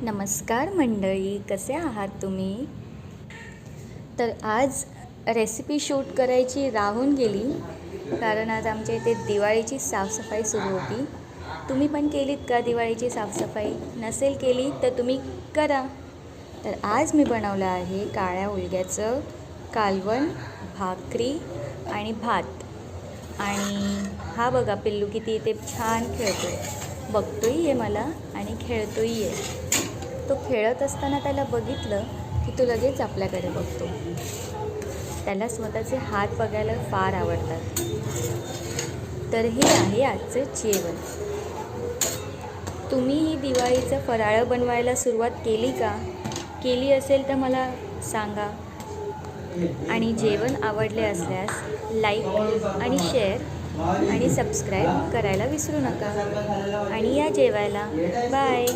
नमस्कार मंडळी, कसे आहात तुम्ही? तर आज रेसिपी शूट करायची राहून गेली, कारण आज आमच्या इथे दिवाळीची साफसफाई सुरू होती. तुम्ही पण केलीत का दिवाळीची साफसफाई? नसेल केली तर तुम्ही करा. तर आज मी बनवलं आहे काळ्या हुलग्याचं कालवण, भाकरी आणि भात. आणि हा बघा पिल्लू किती इथे छान खेळतोय, बघतोही आहे मला आणि खेळतोही आहे. तो खेळत असताना त्याला बघितलं की तो लगेच आपल्याकडे बघतो. त्याला स्वतःचे हात बघायला फार आवडतात. तर हे आहे आजचं जेवण. तुम्ही ही दिवाळीचं फराळं बनवायला सुरुवात केली का? केली असेल तर मला सांगा. आणि जेवण आवडले असल्यास लाईक आणि शेअर आणि सबस्क्राईब करायला विसरू नका. आणि या जेवायला. बाय.